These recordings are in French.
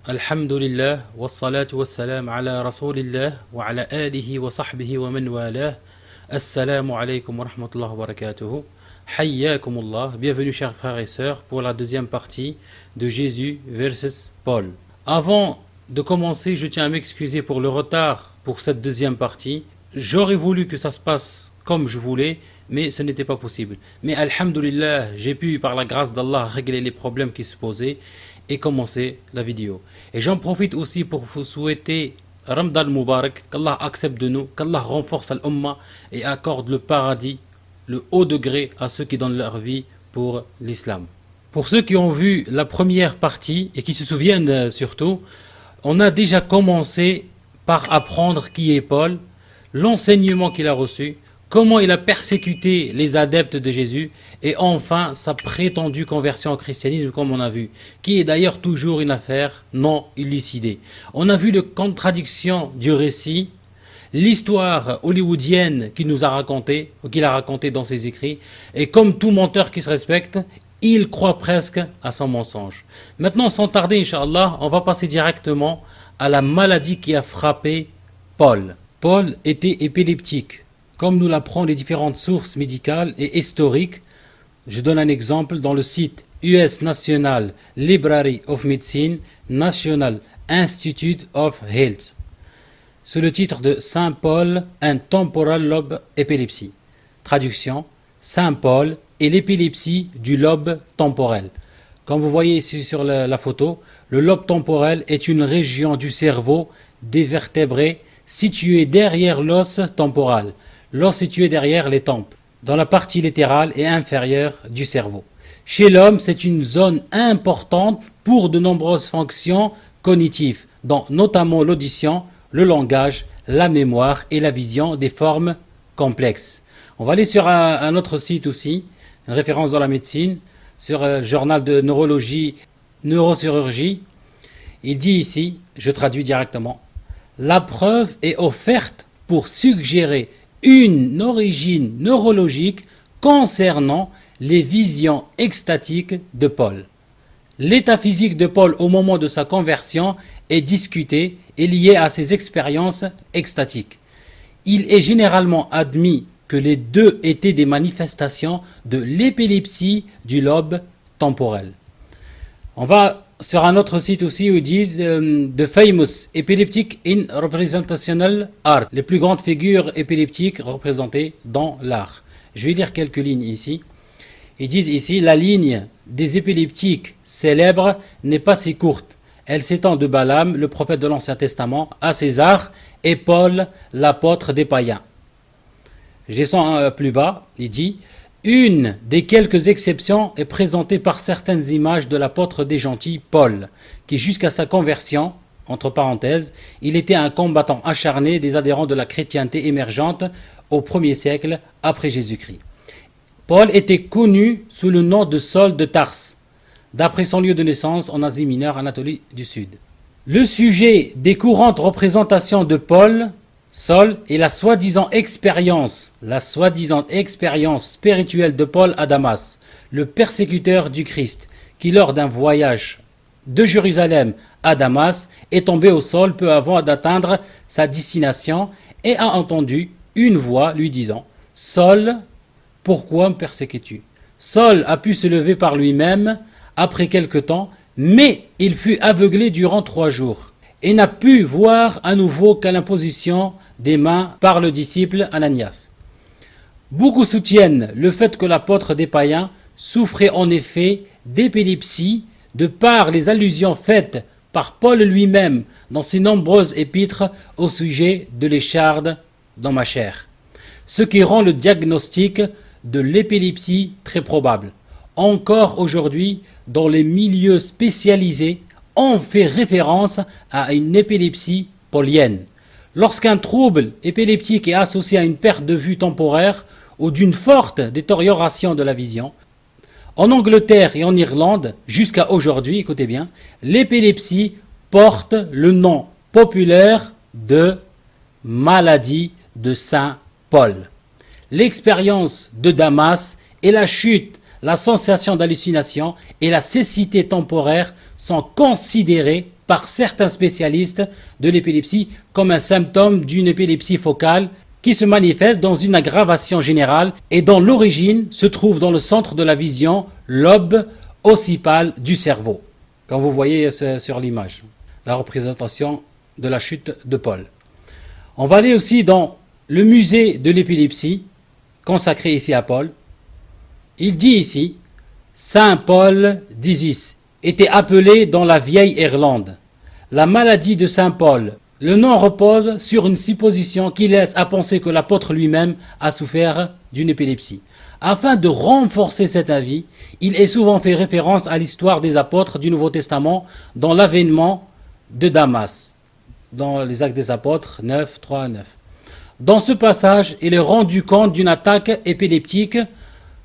Alhamdulillah, wassalatu wassalam ala rasulillah, wa ala alihi wa sahbihi wa man walah. Assalamu alaikum wa rahmatullahi wa barakatuhu. Hayyakumullah, bienvenue chers frères et sœurs pour la deuxième partie de Jésus versus Paul. Avant de commencer, je tiens à m'excuser pour le retard pour cette deuxième partie. J'aurais voulu que ça se passe comme je voulais, mais ce n'était pas possible. Mais alhamdulillah, j'ai pu par la grâce d'Allah régler les problèmes qui se posaient et commencer la vidéo. Et j'en profite aussi pour vous souhaiter Ramadan Mubarak, qu'Allah accepte de nous, qu'Allah renforce l'Ummah et accorde le paradis, le haut degré à ceux qui donnent leur vie pour l'islam. Pour ceux qui ont vu la première partie et qui se souviennent surtout, on a déjà commencé par apprendre qui est Paul, l'enseignement qu'il a reçu, comment il a persécuté les adeptes de Jésus et enfin sa prétendue conversion au christianisme comme on a vu, qui est d'ailleurs toujours une affaire non élucidée. On a vu les contradictions du récit, l'histoire hollywoodienne qu'il nous a racontée, qu'il a racontée dans ses écrits, et comme tout menteur qui se respecte, il croit presque à son mensonge. Maintenant, sans tarder, Inch'Allah, on va passer directement à la maladie qui a frappé Paul. Paul était épileptique. Comme nous l'apprennent les différentes sources médicales et historiques, je donne un exemple dans le site US National Library of Medicine, National Institute of Health, sous le titre de Saint Paul and Temporal Lobe Epilepsy. Traduction, Saint Paul et l'épilepsie du lobe temporel. Comme vous voyez ici sur la photo, le lobe temporel est une région du cerveau des vertébrés située derrière l'os temporal. L'os situé derrière les tempes, dans la partie latérale et inférieure du cerveau. Chez l'homme, c'est une zone importante pour de nombreuses fonctions cognitives, dont notamment l'audition, le langage, la mémoire et la vision des formes complexes. On va aller sur un autre site aussi, une référence dans la médecine, sur le journal de neurologie, neurochirurgie. Il dit ici, je traduis directement, la preuve est offerte pour suggérer une origine neurologique concernant les visions extatiques de Paul. L'état physique de Paul au moment de sa conversion est discuté et lié à ses expériences extatiques. Il est généralement admis que les deux étaient des manifestations de l'épilepsie du lobe temporel. On va sur un autre site aussi où ils disent The famous epileptic in representational art, les plus grandes figures épileptiques représentées dans l'art. Je vais lire quelques lignes ici. Ils disent ici la ligne des épileptiques célèbres n'est pas si courte. Elle s'étend de Balaam, le prophète de l'Ancien Testament, à César et Paul, l'apôtre des païens. Je descends plus bas, il dit une des quelques exceptions est présentée par certaines images de l'apôtre des gentils, Paul, qui jusqu'à sa conversion, entre parenthèses, il était un combattant acharné des adhérents de la chrétienté émergente au 1er siècle après Jésus-Christ. Paul était connu sous le nom de Saul de Tarse, d'après son lieu de naissance en Asie mineure, Anatolie du Sud. Le sujet des courantes représentations de Paul, Saul, et la soi-disant expérience spirituelle de Paul à Damas, le persécuteur du Christ, qui lors d'un voyage de Jérusalem à Damas est tombé au sol peu avant d'atteindre sa destination et a entendu une voix lui disant « Saul, pourquoi me persécutes-tu » Saul a pu se lever par lui-même après quelque temps, mais il fut aveuglé durant 3 jours et n'a pu voir à nouveau qu'à l'imposition des mains par le disciple Ananias. Beaucoup soutiennent le fait que l'apôtre des païens souffrait en effet d'épilepsie de par les allusions faites par Paul lui-même dans ses nombreuses épîtres au sujet de l'écharde dans ma chair, ce qui rend le diagnostic de l'épilepsie très probable. Encore aujourd'hui, dans les milieux spécialisés, on fait référence à une épilepsie paulienne. Lorsqu'un trouble épileptique est associé à une perte de vue temporaire ou d'une forte détérioration de la vision, en Angleterre et en Irlande, jusqu'à aujourd'hui, écoutez bien, l'épilepsie porte le nom populaire de maladie de Saint Paul. L'expérience de Damas et la chute, la sensation d'hallucination et la cécité temporaire sont considérées par certains spécialistes de l'épilepsie comme un symptôme d'une épilepsie focale qui se manifeste dans une aggravation générale et dont l'origine se trouve dans le centre de la vision, lobe occipal du cerveau. Comme vous voyez sur l'image, la représentation de la chute de Paul. On va aller aussi dans le musée de l'épilepsie, consacré ici à Paul. Il dit ici, Saint Paul d'Isis était appelé dans la vieille Irlande la maladie de Saint Paul. Le nom repose sur une supposition qui laisse à penser que l'apôtre lui-même a souffert d'une épilepsie. Afin de renforcer cet avis, il est souvent fait référence à l'histoire des apôtres du Nouveau Testament dans l'avènement de Damas, dans les Actes des Apôtres 9, 3 à 9. Dans ce passage, il est rendu compte d'une attaque épileptique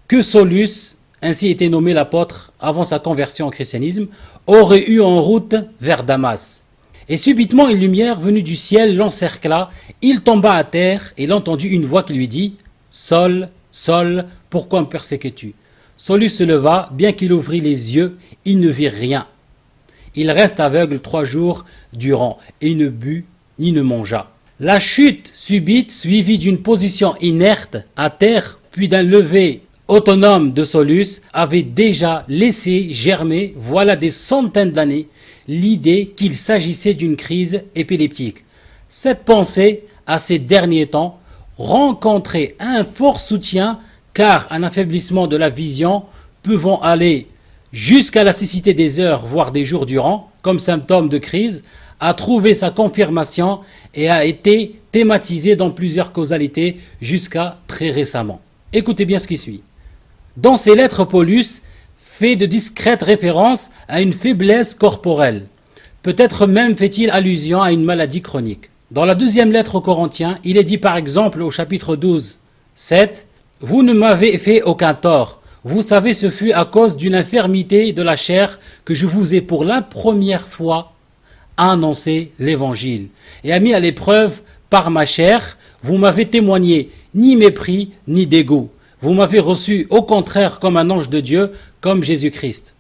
que Saulus, ainsi était nommé l'apôtre avant sa conversion au christianisme, aurait eu en route vers Damas. Et subitement une lumière venue du ciel l'encercla, il tomba à terre et il entendit une voix qui lui dit « Saul, Saul, pourquoi me persécutes-tu » Saulus se leva, bien qu'il ouvrît les yeux, il ne vit rien. Il reste aveugle 3 jours durant, et il ne but ni ne mangea. La chute subite, suivie d'une position inerte à terre, puis d'un lever autonome de Saulus, avait déjà laissé germer, voilà des centaines d'années, l'idée qu'il s'agissait d'une crise épileptique. Cette pensée, à ces derniers temps, rencontrait un fort soutien, car un affaiblissement de la vision pouvant aller jusqu'à la cécité des heures, voire des jours durant, comme symptôme de crise, a trouvé sa confirmation et a été thématisé dans plusieurs causalités jusqu'à très récemment. Écoutez bien ce qui suit. Dans ses lettres, Paulus fait de discrètes références à une faiblesse corporelle. Peut-être même fait-il allusion à une maladie chronique. Dans la deuxième lettre aux Corinthiens, il est dit par exemple au chapitre 12, 7, « Vous ne m'avez fait aucun tort. Vous savez, ce fut à cause d'une infirmité de la chair que je vous ai pour la première fois annoncé l'évangile. Et a mis à l'épreuve par ma chair, vous m'avez témoigné ni mépris ni dégoût. Vous m'avez reçu au contraire comme un ange de Dieu, comme Jésus-Christ. »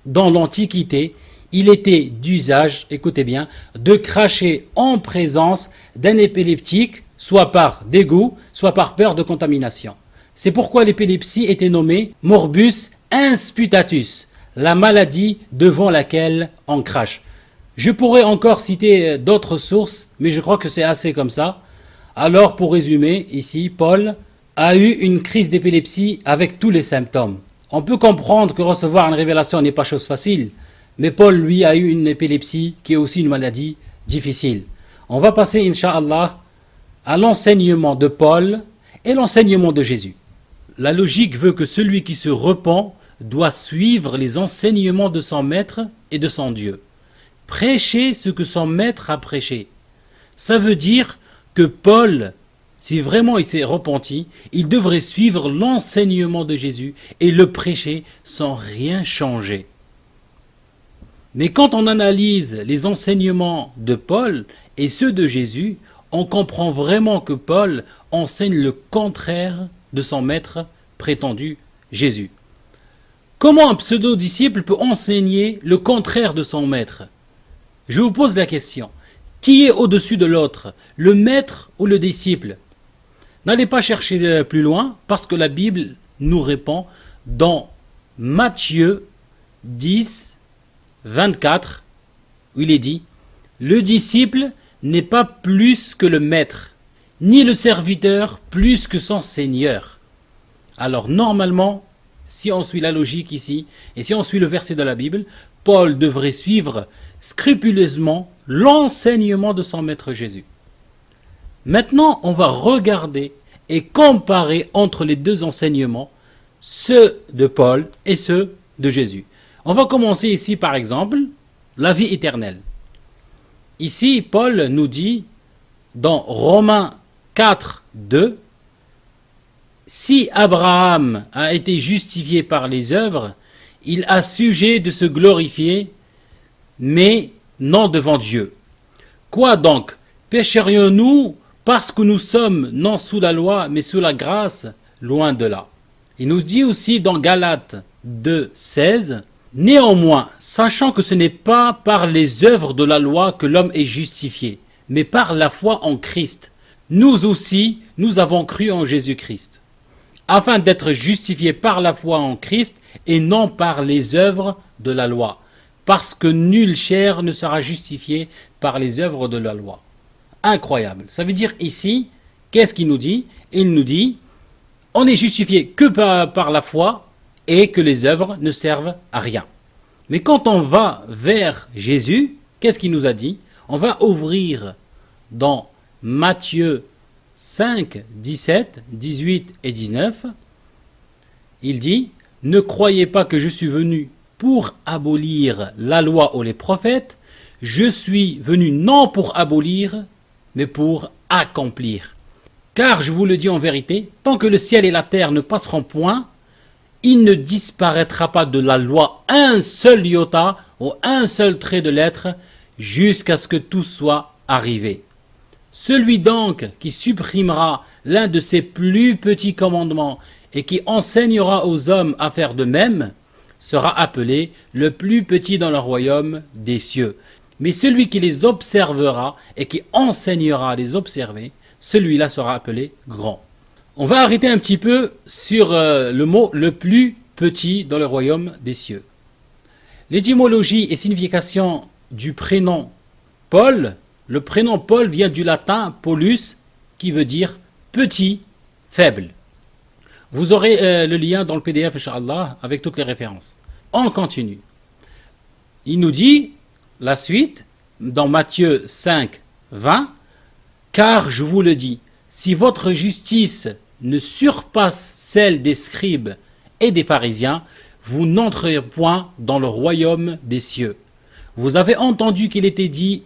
Dans l'Antiquité, il était d'usage, écoutez bien, de cracher en présence d'un épileptique, soit par dégoût, soit par peur de contamination. C'est pourquoi l'épilepsie était nommée morbus insputatus, la maladie devant laquelle on crache. Je pourrais encore citer d'autres sources, mais je crois que c'est assez comme ça. Alors, pour résumer, ici, Paul a eu une crise d'épilepsie avec tous les symptômes. On peut comprendre que recevoir une révélation n'est pas chose facile, mais Paul, lui, a eu une épilepsie qui est aussi une maladie difficile. On va passer, Inch'Allah, à l'enseignement de Paul et l'enseignement de Jésus. La logique veut que celui qui se repent doit suivre les enseignements de son maître et de son Dieu. Prêcher ce que son maître a prêché. Ça veut dire que Paul, si vraiment il s'est repenti, il devrait suivre l'enseignement de Jésus et le prêcher sans rien changer. Mais quand on analyse les enseignements de Paul et ceux de Jésus, on comprend vraiment que Paul enseigne le contraire de son maître prétendu, Jésus. Comment un pseudo-disciple peut enseigner le contraire de son maître? Je vous pose la question. Qui est au-dessus de l'autre, le maître ou le disciple? N'allez pas chercher plus loin, parce que la Bible nous répond dans Matthieu 10, 24, où il est dit « Le disciple n'est pas plus que le maître, ni le serviteur plus que son seigneur. » Alors normalement, si on suit la logique ici, et si on suit le verset de la Bible, Paul devrait suivre scrupuleusement l'enseignement de son maître Jésus. Maintenant, on va regarder et comparer entre les deux enseignements, ceux de Paul et ceux de Jésus. On va commencer ici par exemple, la vie éternelle. Ici, Paul nous dit, dans Romains 4, 2, « Si Abraham a été justifié par les œuvres, il a sujet de se glorifier, mais non devant Dieu. Quoi donc? Pécherions-nous parce que nous sommes non sous la loi, mais sous la grâce? Loin de là. » Il nous dit aussi dans Galates 2, 16, « Néanmoins, sachant que ce n'est pas par les œuvres de la loi que l'homme est justifié, mais par la foi en Christ, nous aussi, nous avons cru en Jésus-Christ, afin d'être justifiés par la foi en Christ et non par les œuvres de la loi, parce que nulle chair ne sera justifiée par les œuvres de la loi. Incroyable. Ça veut dire ici, qu'est-ce qu'il nous dit? Il nous dit, on est justifié que par la foi et que les œuvres ne servent à rien. Mais quand on va vers Jésus, qu'est-ce qu'il nous a dit? On va ouvrir dans Matthieu 5, 17, 18 et 19. Il dit, ne croyez pas que je suis venu pour abolir la loi ou les prophètes, je suis venu non pour abolir, mais pour accomplir. Car je vous le dis en vérité, tant que le ciel et la terre ne passeront point, il ne disparaîtra pas de la loi un seul iota ou un seul trait de lettre, jusqu'à ce que tout soit arrivé. Celui donc qui supprimera l'un de ces plus petits commandements et qui enseignera aux hommes à faire de même, sera appelé le plus petit dans le royaume des cieux. Mais celui qui les observera et qui enseignera à les observer, celui-là sera appelé grand. On va arrêter un petit peu sur le mot le plus petit dans le royaume des cieux. L'étymologie et signification du prénom Paul, le prénom Paul vient du latin Paulus, qui veut dire petit, faible. Vous aurez le lien dans le PDF, Inch'Allah, avec toutes les références. On continue. Il nous dit, la suite, dans Matthieu 5, 20, « Car je vous le dis, si votre justice ne surpasse celle des scribes et des pharisiens, vous n'entrerez point dans le royaume des cieux. Vous avez entendu qu'il était dit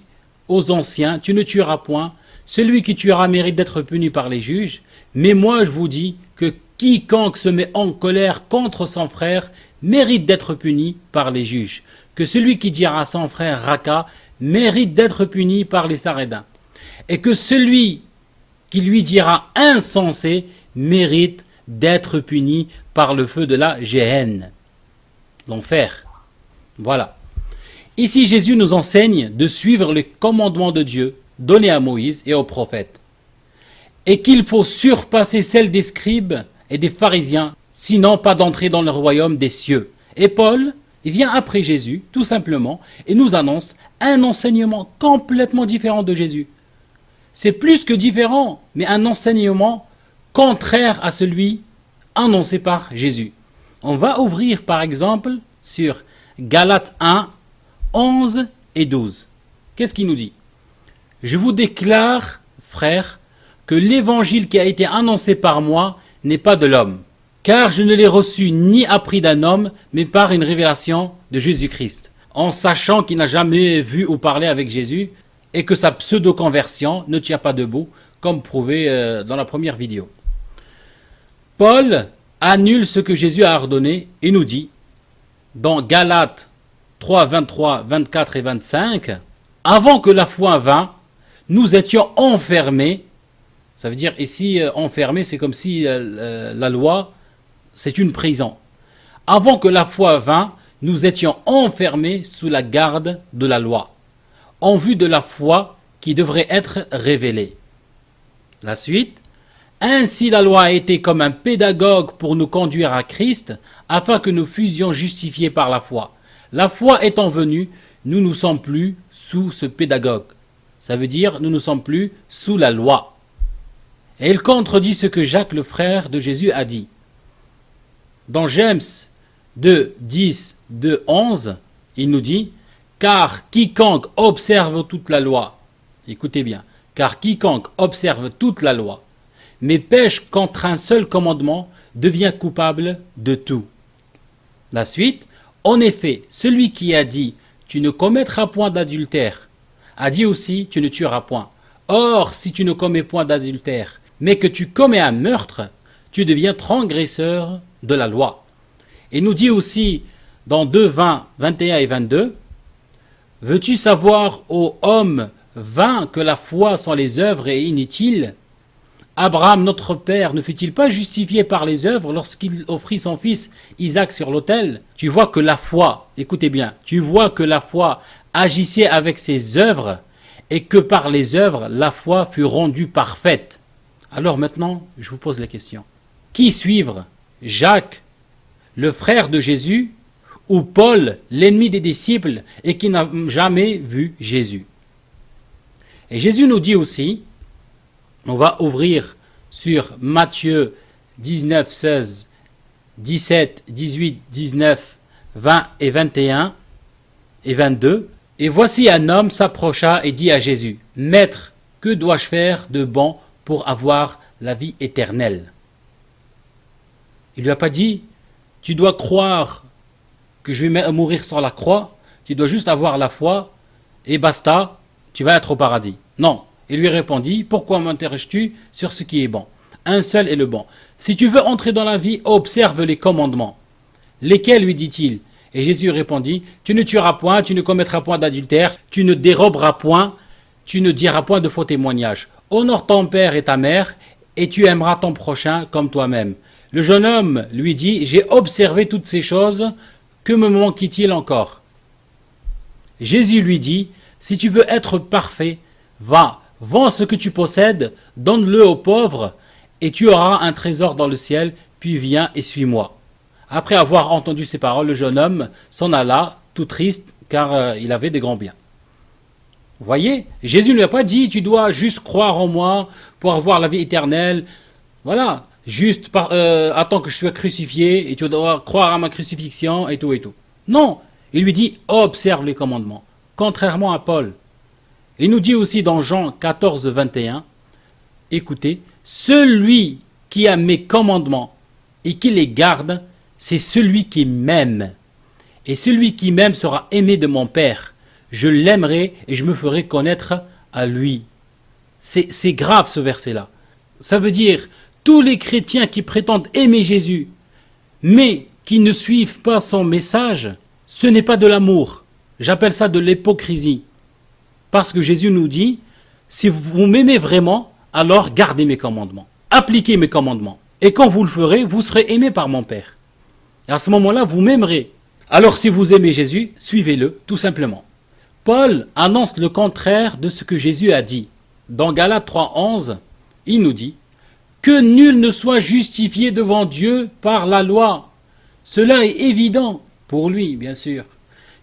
aux anciens, tu ne tueras point, celui qui tuera mérite d'être puni par les juges, mais moi je vous dis que quiconque se met en colère contre son frère mérite d'être puni par les juges, que celui qui dira à son frère Raka mérite d'être puni par les Sarédins, et que celui qui lui dira insensé mérite d'être puni par le feu de la Géhenne, l'enfer. Voilà. Ici, Jésus nous enseigne de suivre les commandements de Dieu donnés à Moïse et aux prophètes, et qu'il faut surpasser celles des scribes et des pharisiens, sinon pas d'entrer dans le royaume des cieux. Et Paul, il vient après Jésus, tout simplement, et nous annonce un enseignement complètement différent de Jésus. C'est plus que différent, mais un enseignement contraire à celui annoncé par Jésus. On va ouvrir par exemple sur Galates 1, 11 et 12. Qu'est-ce qu'il nous dit? Je vous déclare, frères, que l'évangile qui a été annoncé par moi n'est pas de l'homme, car je ne l'ai reçu ni appris d'un homme, mais par une révélation de Jésus-Christ, en sachant qu'il n'a jamais vu ou parlé avec Jésus, et que sa pseudo-conversion ne tient pas debout, comme prouvé dans la première vidéo. Paul annule ce que Jésus a ordonné et nous dit, dans Galates 3, 23, 24 et 25, « Avant que la foi vînt, nous étions enfermés », ça veut dire ici, enfermés, c'est comme si la loi, c'est une prison. « Avant que la foi vînt, nous étions enfermés sous la garde de la loi, en vue de la foi qui devrait être révélée. » La suite, « Ainsi la loi a été comme un pédagogue pour nous conduire à Christ, afin que nous fussions justifiés par la foi. La foi étant venue, nous ne sommes plus sous ce pédagogue. » Ça veut dire, nous ne sommes plus sous la loi. Et il contredit ce que Jacques, le frère de Jésus, a dit. Dans James 2, 10, 2, 11, il nous dit, « Car quiconque observe toute la loi, écoutez bien, car quiconque observe toute la loi, mais pêche contre un seul commandement, devient coupable de tout. » La suite, « En effet, celui qui a dit, tu ne commettras point d'adultère, a dit aussi, tu ne tueras point. Or, si tu ne commets point d'adultère, mais que tu commets un meurtre, tu deviens transgresseur de la loi. » Et nous dit aussi dans 2, 20, 21 et 22, « Veux-tu savoir, ô homme vain, que la foi sans les œuvres est inutile? Abraham, notre père, ne fut-il pas justifié par les œuvres lorsqu'il offrit son fils Isaac sur l'autel? Tu vois que la foi, écoutez bien, tu vois que la foi agissait avec ses œuvres et que par les œuvres, la foi fut rendue parfaite. Alors maintenant, je vous pose la question. Qui suivre? Jacques, le frère de Jésus, ou Paul, l'ennemi des disciples et qui n'a jamais vu Jésus? Et Jésus nous dit aussi, on va ouvrir sur Matthieu 19, 16, 17, 18, 19, 20 et 21 et 22. Et voici un homme s'approcha et dit à Jésus, « Maître, que dois-je faire de bon pour avoir la vie éternelle ?» Il ne lui a pas dit, « Tu dois croire que je vais mourir sur la croix, tu dois juste avoir la foi et basta, tu vas être au paradis. » Non. Il lui répondit, « Pourquoi m'interroges-tu sur ce qui est bon? Un seul est le bon. Si tu veux entrer dans la vie, observe les commandements. » Lesquels, lui dit-il? Et Jésus répondit, « Tu ne tueras point, tu ne commettras point d'adultère, tu ne déroberas point, tu ne diras point de faux témoignages. Honore ton père et ta mère, et tu aimeras ton prochain comme toi-même. » Le jeune homme lui dit, « J'ai observé toutes ces choses, que me manque-t-il encore ?» Jésus lui dit, « Si tu veux être parfait, va, vends ce que tu possèdes, donne-le aux pauvres, et tu auras un trésor dans le ciel, puis viens et suis-moi. » Après avoir entendu ces paroles, le jeune homme s'en alla, tout triste, car il avait des grands biens. Vous voyez, Jésus ne lui a pas dit, tu dois juste croire en moi pour avoir la vie éternelle. Voilà, juste attends que je sois crucifié, et tu dois croire à ma crucifixion, et tout et tout. Non, il lui dit, observe les commandements, contrairement à Paul. Il nous dit aussi dans Jean 14, 21, écoutez, celui qui a mes commandements et qui les garde, c'est celui qui m'aime. Et celui qui m'aime sera aimé de mon Père. Je l'aimerai et je me ferai connaître à lui. C'est grave ce verset-là. Ça veut dire, tous les chrétiens qui prétendent aimer Jésus, mais qui ne suivent pas son message, ce n'est pas de l'amour. J'appelle ça de l'hypocrisie. Parce que Jésus nous dit, si vous m'aimez vraiment, alors gardez mes commandements. Appliquez mes commandements. Et quand vous le ferez, vous serez aimé par mon Père. Et à ce moment-là, vous m'aimerez. Alors si vous aimez Jésus, suivez-le, tout simplement. Paul annonce le contraire de ce que Jésus a dit. Dans Galates 3,11, il nous dit « Que nul ne soit justifié devant Dieu par la loi. » Cela est évident pour lui, bien sûr.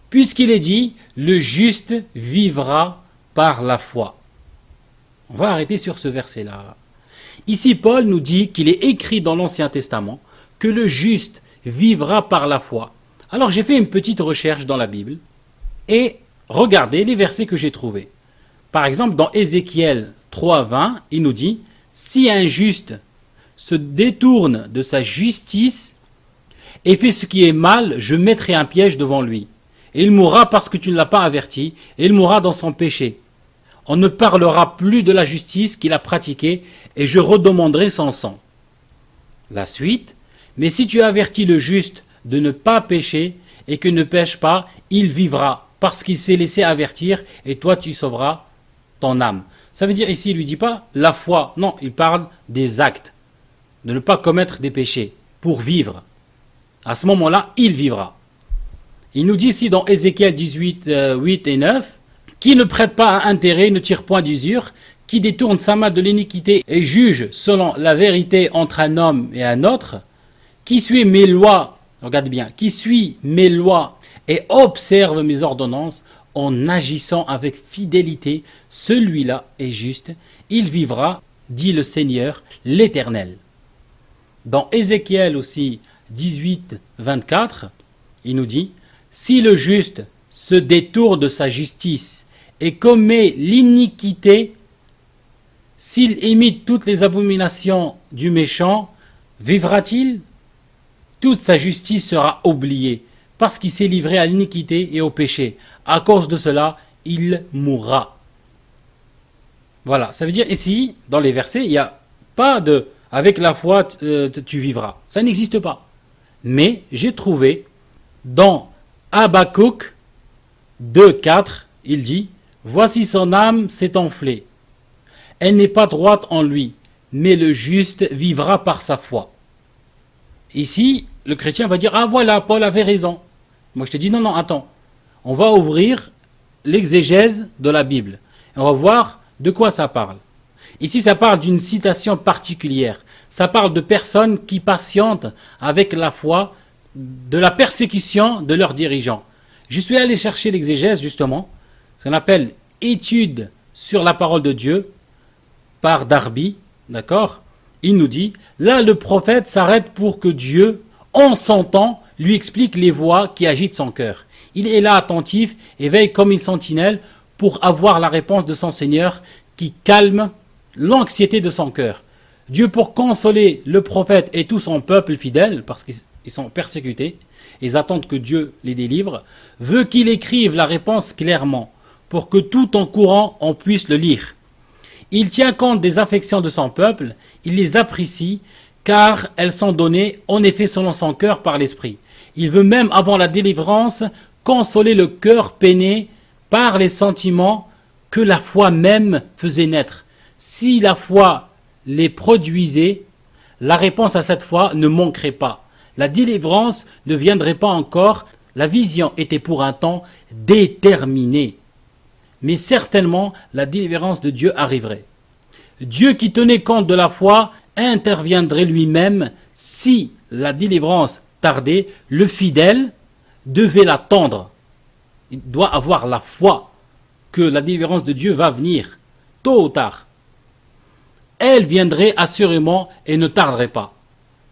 Puisqu'il est dit « Le juste vivra par la foi ». On va arrêter sur ce verset-là. Ici, Paul nous dit qu'il est écrit dans l'Ancien Testament que le juste vivra par la foi. Alors j'ai fait une petite recherche dans la Bible et regardez les versets que j'ai trouvés. Par exemple, dans Ézéchiel 3,20, il nous dit « Si un juste se détourne de sa justice et fait ce qui est mal, je mettrai un piège devant lui. Et il mourra parce que tu ne l'as pas averti, et il mourra dans son péché. On ne parlera plus de la justice qu'il a pratiquée, et je redemanderai son sang. » La suite, « Mais si tu avertis le juste de ne pas pécher, et que ne pêche pas, il vivra, parce qu'il s'est laissé avertir, et toi tu sauveras ton âme. » Ça veut dire ici, il ne lui dit pas la foi, non, il parle des actes, de ne pas commettre des péchés, pour vivre. À ce moment-là, il vivra. Il nous dit ici dans Ézéchiel 18, 8 et 9, « Qui ne prête pas à intérêt ne tire point d'usure, qui détourne sa main de l'iniquité et juge selon la vérité entre un homme et un autre, qui suit mes lois, regardez bien, qui suit mes lois et observe mes ordonnances en agissant avec fidélité, celui-là est juste, il vivra, dit le Seigneur, l'Éternel. » Dans Ézéchiel aussi 18, 24, il nous dit, « Si le juste se détourne de sa justice et commet l'iniquité, s'il imite toutes les abominations du méchant, vivra-t-il? Toute sa justice sera oubliée, parce qu'il s'est livré à l'iniquité et au péché. À cause de cela, il mourra. » Voilà, ça veut dire ici, dans les versets, il n'y a pas de « avec la foi tu vivras ». Ça n'existe pas. Mais j'ai trouvé dans Habakkuk 2,4, il dit « Voici son âme s'est enflée. Elle n'est pas droite en lui, mais le juste vivra par sa foi. Ici, le chrétien va dire, ah voilà, Paul avait raison. Moi je te dis, non, non, attends. On va ouvrir l'exégèse de la Bible. Et on va voir de quoi ça parle. Ici, ça parle d'une citation particulière. Ça parle de personnes qui patientent avec la foi de la persécution de leurs dirigeants. Je suis allé chercher l'exégèse, justement, ce qu'on appelle étude sur la parole de Dieu, par Darby, d'accord? Il nous dit, là le prophète s'arrête pour que Dieu, en son temps, lui explique les voies qui agitent son cœur. Il est là attentif et veille comme une sentinelle pour avoir la réponse de son Seigneur qui calme l'anxiété de son cœur. Dieu, pour consoler le prophète et tout son peuple fidèle, parce qu'ils sont persécutés, ils attendent que Dieu les délivre, veut qu'il écrive la réponse clairement, pour que tout en courant on puisse le lire. Il tient compte des affections de son peuple, il les apprécie, car elles sont données en effet selon son cœur par l'Esprit. Il veut même, avant la délivrance, consoler le cœur peiné par les sentiments que la foi même faisait naître. Si la foi les produisait, la réponse à cette foi ne manquerait pas. La délivrance ne viendrait pas encore, la vision était pour un temps déterminé. Mais certainement, la délivrance de Dieu arriverait. Dieu qui tenait compte de la foi interviendrait lui-même si la délivrance tardait. Le fidèle devait l'attendre. Il doit avoir la foi que la délivrance de Dieu va venir, tôt ou tard. Elle viendrait assurément et ne tarderait pas.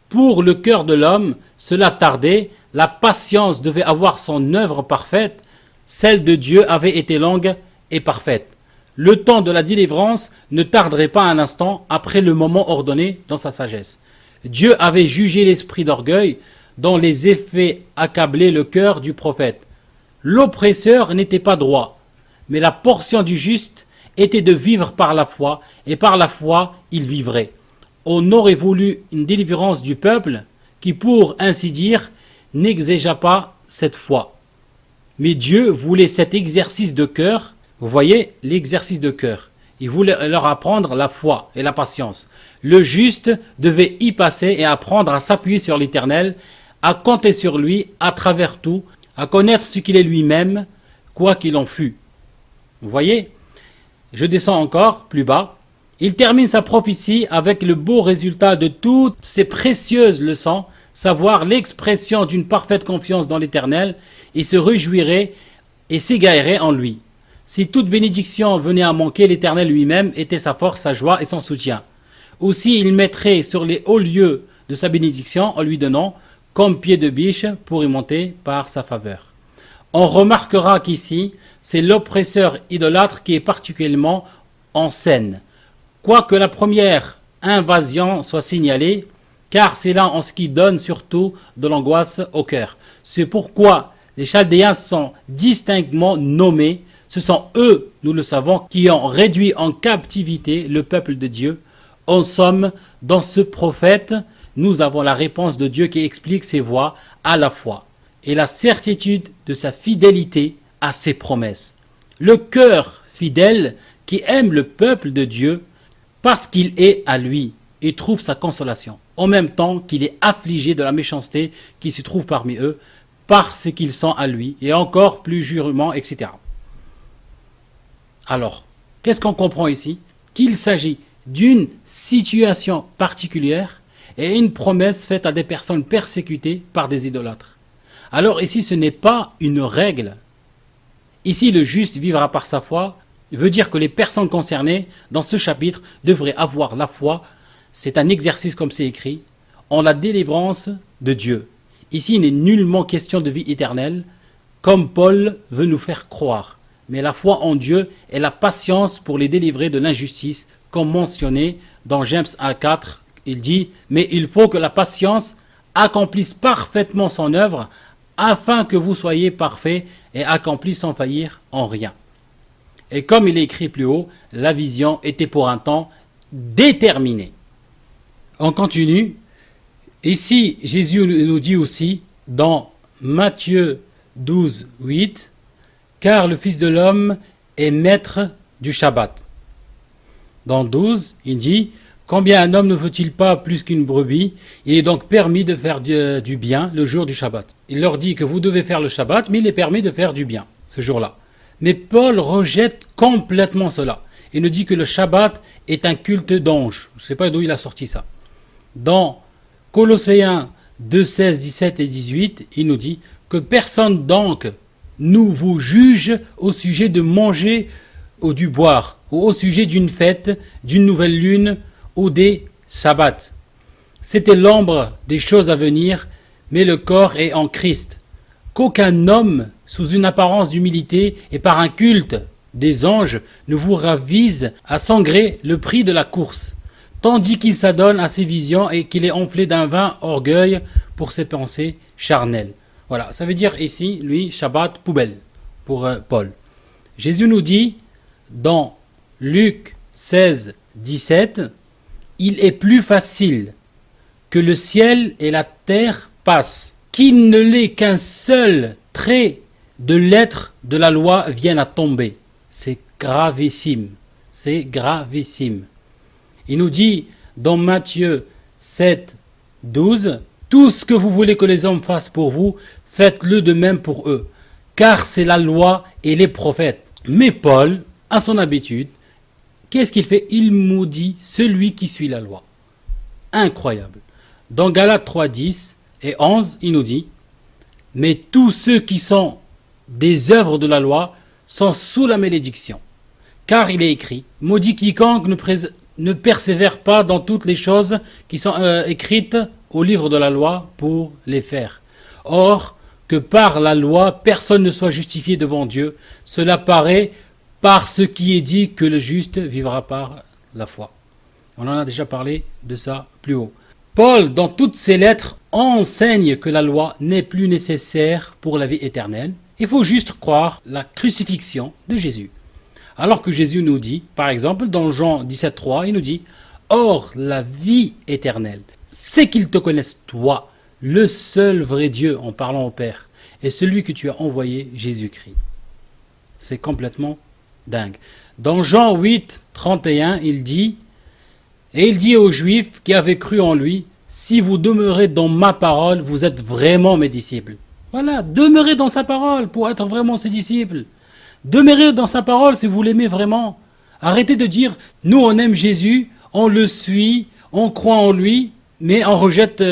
Pour le cœur de l'homme, cela tardait, la patience devait avoir son œuvre parfaite, celle de Dieu avait été longue et parfaite. Le temps de la délivrance ne tarderait pas un instant après le moment ordonné dans sa sagesse. Dieu avait jugé l'esprit d'orgueil dont les effets accablaient le cœur du prophète. L'oppresseur n'était pas droit, mais la portion du juste était de vivre par la foi, et par la foi il vivrait. On aurait voulu une délivrance du peuple qui, pour ainsi dire, n'exigea pas cette foi. Mais Dieu voulait cet exercice de cœur. Vous voyez, l'exercice de cœur. Il voulait leur apprendre la foi et la patience. Le juste devait y passer et apprendre à s'appuyer sur l'Éternel, à compter sur lui à travers tout, à connaître ce qu'il est lui-même, quoi qu'il en fût. Vous voyez, je descends encore plus bas. Il termine sa prophétie avec le beau résultat de toutes ces précieuses leçons, savoir l'expression d'une parfaite confiance dans l'Éternel, et se réjouirait et s'égaillerait en lui. Si toute bénédiction venait à manquer, l'Éternel lui-même était sa force, sa joie et son soutien. Aussi il mettrait sur les hauts lieux de sa bénédiction en lui donnant comme pied de biche pour y monter par sa faveur. On remarquera qu'ici, c'est l'oppresseur idolâtre qui est particulièrement en scène. Quoique la première invasion soit signalée, car c'est là en ce qui donne surtout de l'angoisse au cœur. C'est pourquoi les Chaldéens sont distinctement nommés. Ce sont eux, nous le savons, qui ont réduit en captivité le peuple de Dieu. En somme, dans ce prophète, nous avons la réponse de Dieu qui explique ses voies à la fois et la certitude de sa fidélité à ses promesses. Le cœur fidèle qui aime le peuple de Dieu parce qu'il est à lui et trouve sa consolation, en même temps qu'il est affligé de la méchanceté qui se trouve parmi eux parce qu'ils sont à lui, et encore plus jurement, etc. Alors, qu'est-ce qu'on comprend ici? Qu'il s'agit d'une situation particulière et une promesse faite à des personnes persécutées par des idolâtres. Alors ici, ce n'est pas une règle. Ici, le juste vivra par sa foi veut dire que les personnes concernées dans ce chapitre devraient avoir la foi. C'est un exercice comme c'est écrit, en la délivrance de Dieu. Ici, il n'est nullement question de vie éternelle, comme Paul veut nous faire croire. Mais la foi en Dieu et la patience pour les délivrer de l'injustice, comme mentionné dans James 1,4, il dit « Mais il faut que la patience accomplisse parfaitement son œuvre, afin que vous soyez parfaits et accomplis sans faillir en rien. » Et comme il est écrit plus haut, la vision était pour un temps déterminé. On continue. Ici, Jésus nous dit aussi dans Matthieu 12, 8, « Car le Fils de l'homme est maître du Shabbat. » Dans 12, il dit « Combien un homme ne vaut-il pas plus qu'une brebis? Il est donc permis de faire du bien le jour du Shabbat. Il leur dit que vous devez faire le Shabbat, mais il est permis de faire du bien ce jour-là. Mais Paul rejette complètement cela. Il nous dit que le Shabbat est un culte d'ange. Je ne sais pas d'où il a sorti ça. Dans Colossiens 2, 16, 17 et 18, il nous dit que personne donc nous vous juge au sujet de manger ou du boire, ou au sujet d'une fête, d'une nouvelle lune, ou des sabbats. C'était l'ombre des choses à venir, mais le corps est en Christ. Qu'aucun homme, sous une apparence d'humilité et par un culte des anges, ne vous ravise à sangrer le prix de la course, tandis qu'il s'adonne à ses visions et qu'il est enflé d'un vain orgueil pour ses pensées charnelles. Voilà, ça veut dire ici, lui, Shabbat, poubelle, pour Paul. Jésus nous dit, dans Luc 16, 17, « Il est plus facile que le ciel et la terre passent, qu'il ne l'est qu'un seul trait de lettre de la loi vienne à tomber. » C'est gravissime, c'est gravissime. Il nous dit dans Matthieu 7, 12, « Tout ce que vous voulez que les hommes fassent pour vous, faites-le de même pour eux, car c'est la loi et les prophètes. » Mais Paul, à son habitude, qu'est-ce qu'il fait? Il maudit celui qui suit la loi. Incroyable. Dans Galates 3, 10 et 11, il nous dit, « Mais tous ceux qui sont des œuvres de la loi sont sous la malédiction. Car il est écrit, « Maudit quiconque ne persévère pas dans toutes les choses qui sont écrites au livre de la loi pour les faire. Or, que par la loi, personne ne soit justifié devant Dieu. Cela paraît par ce qui est dit que le juste vivra par la foi. » On en a déjà parlé de ça plus haut. Paul, dans toutes ses lettres, enseigne que la loi n'est plus nécessaire pour la vie éternelle. Il faut juste croire la crucifixion de Jésus. Alors que Jésus nous dit, par exemple, dans Jean 17,3, il nous dit « Or, la vie éternelle, c'est qu'ils te connaissent toi, le seul vrai Dieu en parlant au Père, et celui que tu as envoyé, Jésus-Christ. » C'est complètement dingue. Dans Jean 8, 31, il dit « Et il dit aux Juifs qui avaient cru en lui, « Si vous demeurez dans ma parole, vous êtes vraiment mes disciples. » Voilà, demeurez dans sa parole pour être vraiment ses disciples. Demeurez dans sa parole si vous l'aimez vraiment. Arrêtez de dire « Nous on aime Jésus, on le suit, on croit en lui, mais on rejette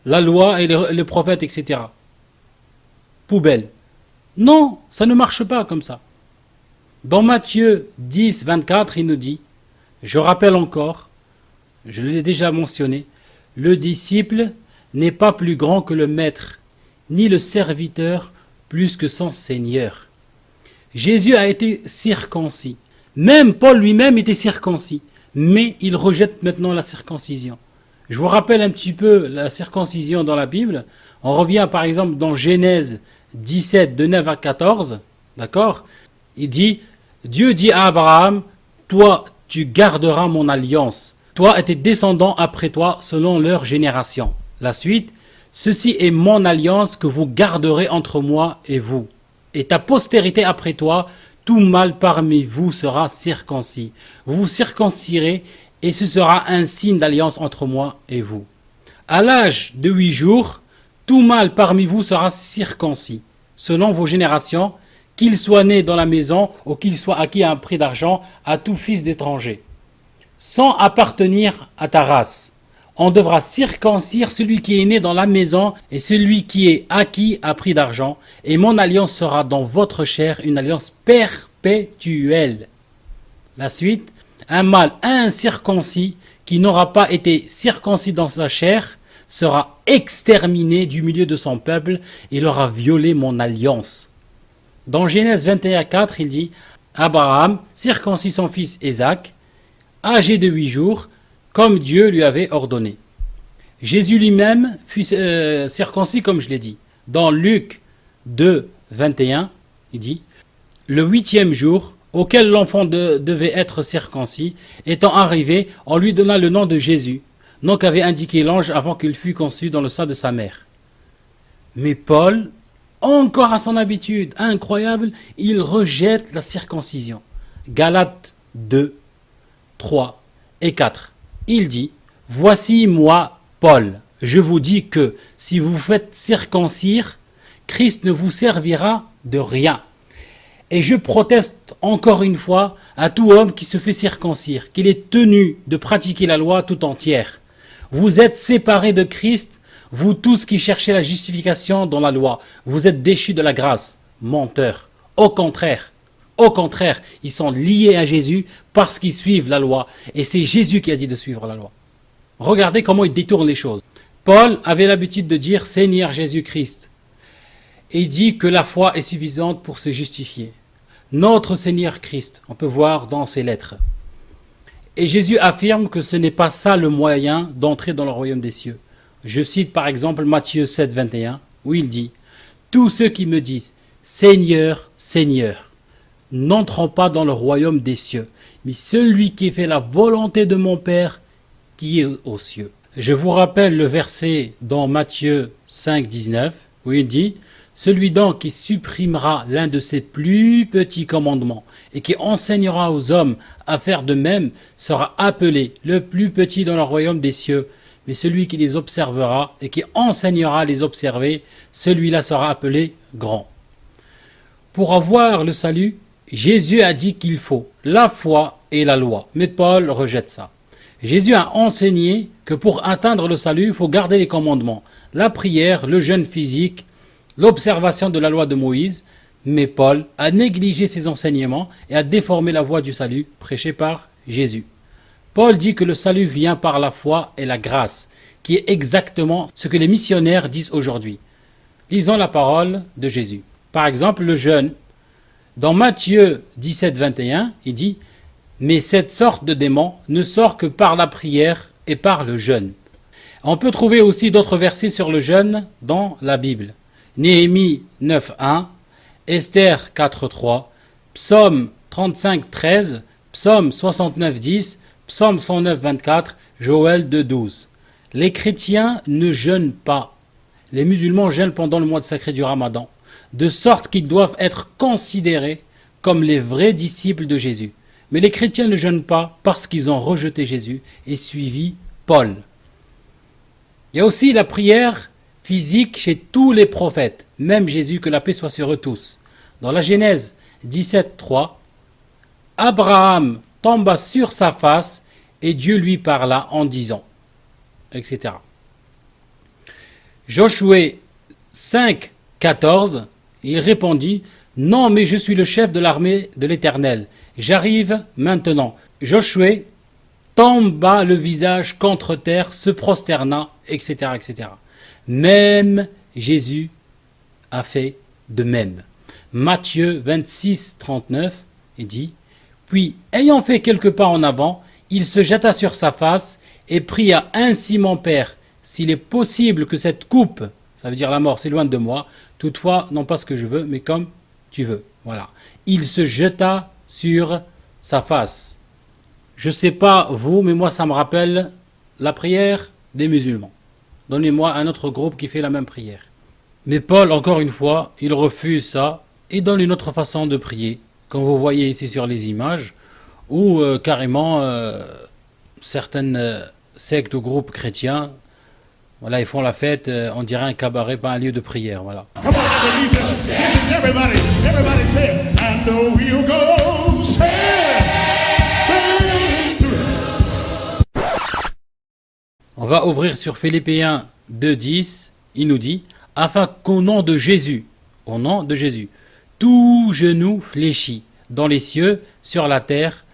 la loi et les prophètes, etc. » Poubelle. Non, ça ne marche pas comme ça. Dans Matthieu 10, 24, il nous dit, je rappelle encore, je l'ai déjà mentionné, le disciple n'est pas plus grand que le maître, ni le serviteur plus que son Seigneur. Jésus a été circoncis. Même Paul lui-même était circoncis, mais il rejette maintenant la circoncision. Je vous rappelle un petit peu la circoncision dans la Bible. On revient par exemple dans Genèse 17, de 9 à 14, d'accord? Il dit, Dieu dit à Abraham, toi tu garderas mon alliance, toi et tes descendants après toi selon leur génération. La suite, ceci est mon alliance que vous garderez entre moi et vous. Et ta postérité après toi, tout mâle parmi vous sera circoncis. Vous vous circoncirez et ce sera un signe d'alliance entre moi et vous. À l'âge de 8 jours, tout mâle parmi vous sera circoncis, selon vos générations, qu'il soit né dans la maison ou qu'il soit acquis à un prix d'argent à tout fils d'étranger, sans appartenir à ta race. On devra circoncire celui qui est né dans la maison et celui qui est acquis à prix d'argent, et mon alliance sera dans votre chair une alliance perpétuelle. La suite, un mâle incirconcis qui n'aura pas été circoncis dans sa chair sera exterminé du milieu de son peuple, il aura violé mon alliance. Dans Genèse 21,4, il dit, Abraham circoncis son fils Isaac, âgé de 8 jours, comme Dieu lui avait ordonné. Jésus lui-même fut circoncis, comme je l'ai dit. Dans Luc 2, 21, il dit, le 8e jour, auquel l'enfant devait être circoncis, étant arrivé, on lui donna le nom de Jésus, nom qu'avait indiqué l'ange avant qu'il fût conçu dans le sein de sa mère. Mais Paul, encore à son habitude incroyable, il rejette la circoncision. Galates 2, 3 et 4. il dit, « Voici moi, Paul, je vous dis que si vous faites circoncire, Christ ne vous servira de rien. Et je proteste encore une fois à tout homme qui se fait circoncire, qu'il est tenu de pratiquer la loi tout entière. Vous êtes séparés de Christ, vous tous qui cherchez la justification dans la loi, vous êtes déchus de la grâce, menteurs. Au contraire, ils sont liés à Jésus parce qu'ils suivent la loi. Et c'est Jésus qui a dit de suivre la loi. Regardez comment il détourne les choses. Paul avait l'habitude de dire « Seigneur Jésus-Christ ». Et il dit que la foi est suffisante pour se justifier. Notre Seigneur Christ, on peut voir dans ses lettres. Et Jésus affirme que ce n'est pas ça le moyen d'entrer dans le royaume des cieux. Je cite par exemple Matthieu 7, 21, où il dit « Tous ceux qui me disent « Seigneur, Seigneur », n'entrons pas dans le royaume des cieux, mais celui qui fait la volonté de mon Père qui est aux cieux. » Je vous rappelle le verset dans Matthieu 5, 19, où il dit « Celui donc qui supprimera l'un de ses plus petits commandements et qui enseignera aux hommes à faire de même sera appelé le plus petit dans le royaume des cieux. Mais celui qui les observera et qui enseignera à les observer, celui-là sera appelé grand. » Pour avoir le salut, Jésus a dit qu'il faut la foi et la loi. Mais Paul rejette ça. Jésus a enseigné que pour atteindre le salut, il faut garder les commandements, la prière, le jeûne physique, l'observation de la loi de Moïse. Mais Paul a négligé ces enseignements et a déformé la voie du salut prêchée par Jésus. Paul dit que le salut vient par la foi et la grâce, qui est exactement ce que les missionnaires disent aujourd'hui. Lisons la parole de Jésus. Par exemple, le jeûne. Dans Matthieu 17, 21, il dit « Mais cette sorte de démon ne sort que par la prière et par le jeûne. » On peut trouver aussi d'autres versets sur le jeûne dans la Bible. Néhémie 9, 1, Esther 4, 3, Psaume 35, 13, Psaume 69, 10, Psaume 109, 24, Joël 2, 12. Les chrétiens ne jeûnent pas. Les musulmans jeûnent pendant le mois sacré du Ramadan, de sorte qu'ils doivent être considérés comme les vrais disciples de Jésus. Mais les chrétiens ne jeûnent pas parce qu'ils ont rejeté Jésus et suivi Paul. Il y a aussi la prière physique chez tous les prophètes, même Jésus, que la paix soit sur eux tous. Dans la Genèse 17, 3, Abraham tomba sur sa face et Dieu lui parla en disant, etc. Josué 5, 14, il répondit, « Non, mais je suis le chef de l'armée de l'Éternel. J'arrive maintenant. » Josué tomba le visage contre terre, se prosterna, etc., etc. Même Jésus a fait de même. Matthieu 26, 39, il dit, « Puis, ayant fait quelques pas en avant, il se jeta sur sa face et pria ainsi mon Père, s'il est possible que cette coupe, ça veut dire la mort, s'éloigne de moi, toutefois, non pas ce que je veux, mais comme tu veux. » Voilà. Il se jeta sur sa face. Je ne sais pas vous, mais moi ça me rappelle la prière des musulmans. Donnez-moi un autre groupe qui fait la même prière. Mais Paul, encore une fois, il refuse ça et donne une autre façon de prier, comme vous voyez ici sur les images, où carrément certaines sectes ou groupes chrétiens, voilà, ils font la fête, on dirait un cabaret, pas un lieu de prière, voilà. On va ouvrir sur Philippiens 2.10, il nous dit, afin qu'au nom de Jésus, tout genou fléchit dans les cieux, sur la terre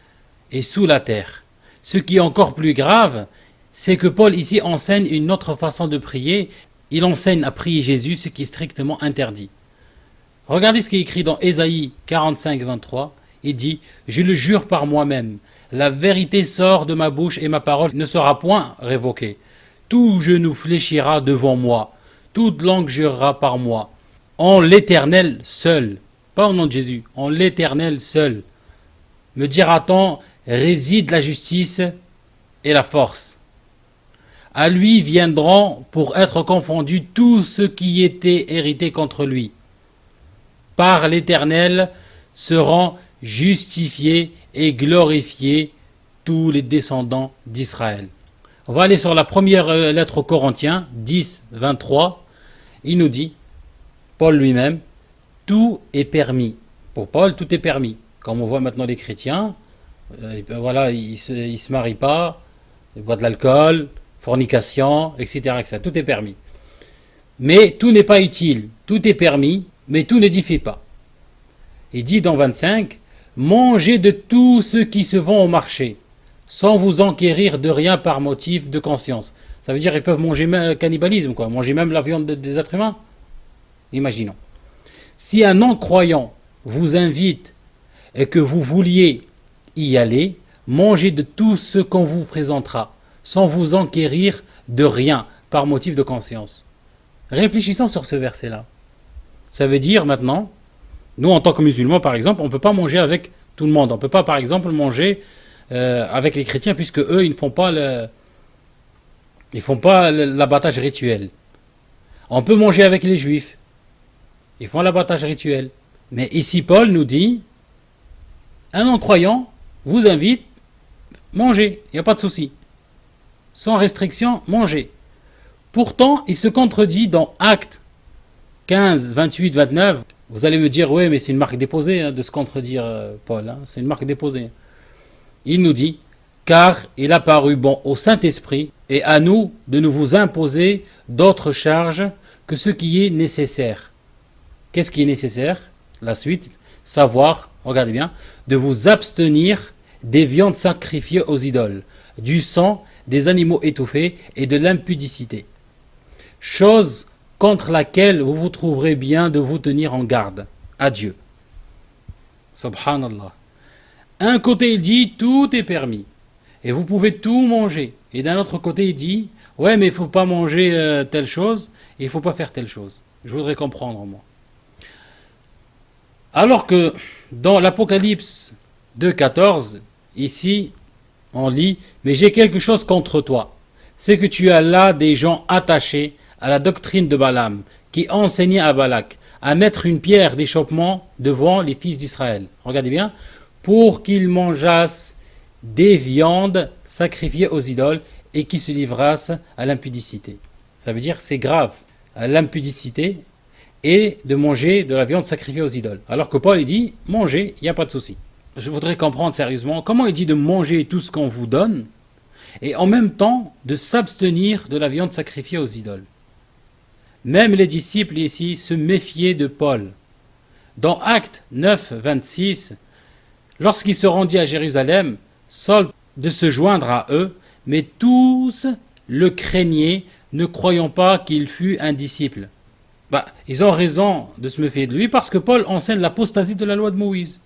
et sous la terre. Ce qui est encore plus grave, c'est que Paul ici enseigne une autre façon de prier. Il enseigne à prier Jésus, ce qui est strictement interdit. Regardez ce qui est écrit dans Ésaïe 45, 23. Il dit, « Je le jure par moi-même, la vérité sort de ma bouche et ma parole ne sera point révoquée. Tout genou fléchira devant moi, toute langue jurera par moi. En l'Éternel seul, pas au nom de Jésus, en l'Éternel seul, me dira-t-on, réside la justice et la force. À lui viendront pour être confondus tous ceux qui étaient hérités contre lui. Par l'Éternel seront justifiés et glorifiés tous les descendants d'Israël. » On va aller sur la première lettre aux Corinthiens, 10, 23. Il nous dit, Paul lui-même, tout est permis. Pour Paul, tout est permis. Comme on voit maintenant les chrétiens, voilà, ils se marient pas, ils boivent de l'alcool, fornication, etc., etc. Tout est permis. Mais tout n'est pas utile. Tout est permis, mais tout n'édifie pas. Il dit dans 25, mangez de tout ce qui se vend au marché, sans vous enquérir de rien par motif de conscience. Ça veut dire qu'ils peuvent manger même cannibalisme, quoi, manger même la viande des êtres humains. Imaginons. Si un non-croyant vous invite et que vous vouliez y aller, mangez de tout ce qu'on vous présentera, sans vous enquérir de rien par motif de conscience. Réfléchissons sur ce verset-là. Ça veut dire maintenant, nous en tant que musulmans par exemple, on ne peut pas manger avec tout le monde. On ne peut pas par exemple manger avec les chrétiens puisque eux ils ne font pas l'abattage rituel. On peut manger avec les juifs. Ils font l'abattage rituel. Mais ici Paul nous dit, un non-croyant vous invite, mangez, il n'y a pas de souci. Sans restriction, mangez. Pourtant, il se contredit dans Actes 15, 28, 29. Vous allez me dire, oui, mais c'est une marque déposée de se contredire, Paul. C'est une marque déposée. Il nous dit, car il a paru bon au Saint-Esprit et à nous de ne vous imposer d'autres charges que ce qui est nécessaire. Qu'est-ce qui est nécessaire? La suite, savoir, regardez bien, de vous abstenir des viandes sacrifiées aux idoles, du sang, des animaux étouffés et de l'impudicité. Chose contre laquelle vous vous trouverez bien de vous tenir en garde. Adieu. Subhanallah. Un côté il dit tout est permis et vous pouvez tout manger. Et d'un autre côté il dit ouais mais il ne faut pas manger telle chose et il ne faut pas faire telle chose. Je voudrais comprendre moi. Alors que dans l'Apocalypse 2.14, ici on lit mais j'ai quelque chose contre toi. C'est que tu as là des gens attachés à la doctrine de Balaam, qui enseignait à Balak à mettre une pierre d'achoppement devant les fils d'Israël. Regardez bien, pour qu'ils mangeassent des viandes sacrifiées aux idoles et qui se livrassent à l'impudicité. Ça veut dire c'est grave, l'impudicité et de manger de la viande sacrifiée aux idoles. Alors que Paul il dit, mangez, il n'y a pas de souci. Je voudrais comprendre sérieusement comment il dit de manger tout ce qu'on vous donne et en même temps de s'abstenir de la viande sacrifiée aux idoles. Même les disciples ici se méfiaient de Paul. Dans Actes 9, 26, lorsqu'il se rendit à Jérusalem, Saul de se joindre à eux, mais tous le craignaient, ne croyant pas qu'il fût un disciple. Ils ont raison de se méfier de lui parce que Paul enseigne l'apostasie de la loi de Moïse.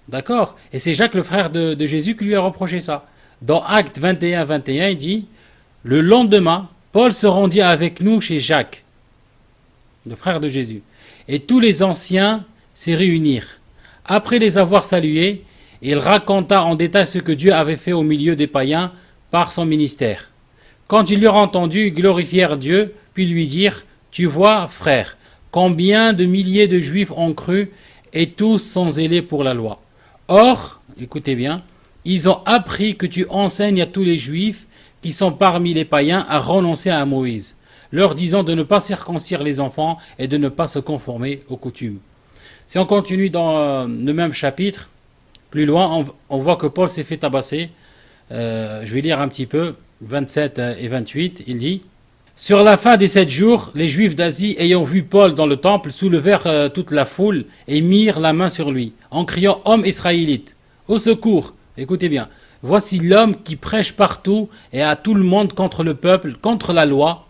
D'accord? Et c'est Jacques, le frère de Jésus, qui lui a reproché ça. Dans Actes 21, 21, il dit, le lendemain, Paul se rendit avec nous chez Jacques, le frère de Jésus, et tous les anciens s'y réunirent. Après les avoir salués, il raconta en détail ce que Dieu avait fait au milieu des païens par son ministère. Quand ils l'eurent entendu, ils glorifièrent Dieu, puis lui dirent, tu vois, frère, combien de milliers de Juifs ont cru, et tous sont zélés pour la loi. Or, écoutez bien, ils ont appris que tu enseignes à tous les Juifs qui sont parmi les païens à renoncer à Moïse, leur disant de ne pas circoncire les enfants et de ne pas se conformer aux coutumes. Si on continue dans le même chapitre, plus loin, on voit que Paul s'est fait tabasser. Je vais lire un petit peu, 27 et 28, il dit « Sur la fin des 7 jours, les Juifs d'Asie, ayant vu Paul dans le temple, soulevèrent toute la foule et mirent la main sur lui, en criant « Homme israélite, au secours !» Écoutez bien. Voici l'homme qui prêche partout et à tout le monde contre le peuple, contre la loi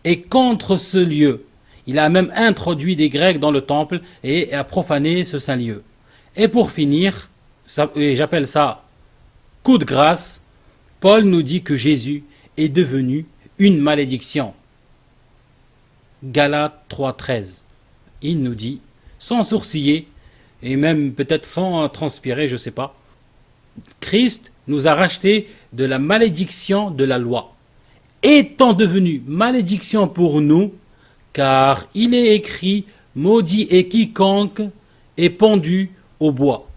et contre ce lieu. Il a même introduit des Grecs dans le temple et a profané ce saint lieu. Et pour finir, et j'appelle ça coup de grâce, Paul nous dit que Jésus est devenu une malédiction. Galates 3.13. Il nous dit, sans sourciller, et même peut-être sans transpirer, je ne sais pas, Christ nous a rachetés de la malédiction de la loi, étant devenu malédiction pour nous, car il est écrit, maudit est quiconque est pendu au bois.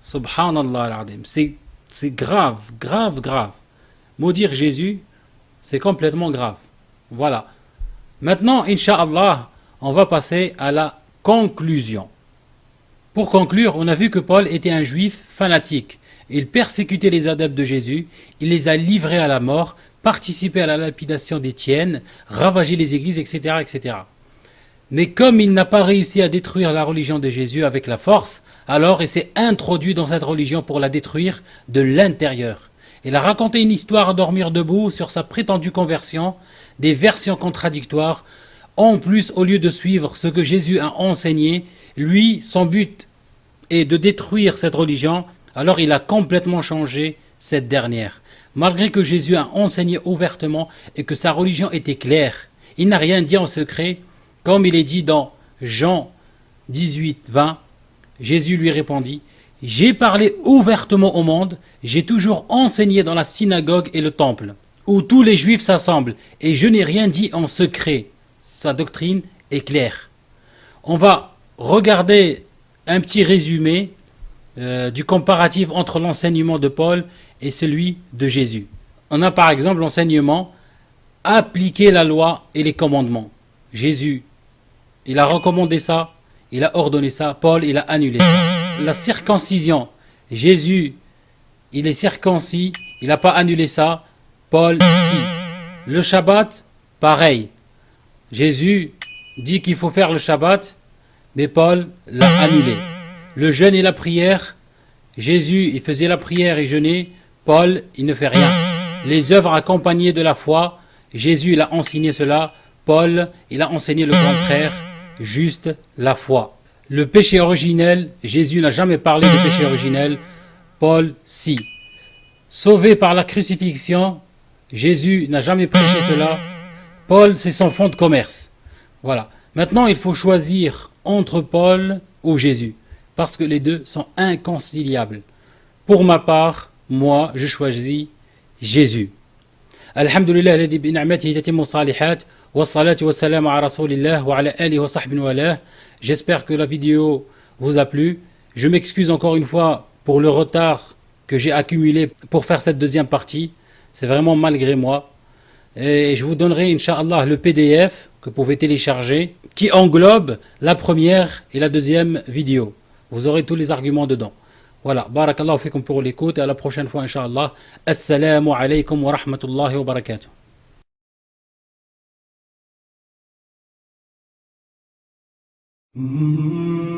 Subhanallah al-Adim. C'est grave, grave, grave. maudire Jésus, c'est complètement grave. Voilà. Maintenant, Inch'Allah, on va passer à la conclusion. Pour conclure, on a vu que Paul était un juif fanatique. Il persécutait les adeptes de Jésus, il les a livrés à la mort, participé à la lapidation d'Étienne, ravagé les églises, etc., etc. Mais comme il n'a pas réussi à détruire la religion de Jésus avec la force, alors il s'est introduit dans cette religion pour la détruire de l'intérieur. Il a raconté une histoire à dormir debout sur sa prétendue conversion, des versions contradictoires. En plus, au lieu de suivre ce que Jésus a enseigné, lui, son but est de détruire cette religion, alors il a complètement changé cette dernière. Malgré que Jésus a enseigné ouvertement et que sa religion était claire, il n'a rien dit en secret, comme il est dit dans Jean 18, 20, Jésus lui répondit, « J'ai parlé ouvertement au monde, j'ai toujours enseigné dans la synagogue et le temple, où tous les juifs s'assemblent, et je n'ai rien dit en secret. » Sa doctrine est claire. On va regarder un petit résumé du comparatif entre l'enseignement de Paul et celui de Jésus. On a par exemple l'enseignement « Appliquer la loi et les commandements ». Jésus, il a recommandé ça, il a ordonné ça, Paul, il a annulé ça. La circoncision, Jésus, il est circoncis, il n'a pas annulé ça, Paul, si. Le Shabbat, pareil. Jésus dit qu'il faut faire le Shabbat, mais Paul l'a annulé. Le jeûne et la prière, Jésus, il faisait la prière et jeûnait, Paul, il ne fait rien. Les œuvres accompagnées de la foi, Jésus, il a enseigné cela, Paul, il a enseigné le contraire, juste la foi. Le péché originel, Jésus n'a jamais parlé de péché originel, Paul, si. Sauvé par la crucifixion, Jésus n'a jamais prêché cela, Paul, c'est son fonds de commerce. Voilà. Maintenant, il faut choisir entre Paul ou Jésus, parce que les deux sont inconciliables. Pour ma part, moi, je choisis Jésus. Alhamdulillah, alladhi bi ni'matihi tatimmu salihat, wa salatu wa salam ala rasulillah wa ala alihi wa sahbihi wa ala. J'espère que la vidéo vous a plu. Je m'excuse encore une fois pour le retard que j'ai accumulé pour faire cette deuxième partie. C'est vraiment malgré moi. Et je vous donnerai, Inch'Allah, le PDF que vous pouvez télécharger, qui englobe la première et la deuxième vidéo. Vous aurez tous les arguments dedans. Voilà, barakallahu fikum pour l'écoute et à la prochaine fois, Inch'Allah. Assalamu alaykum wa rahmatullahi wa barakatuh. Mm-hmm.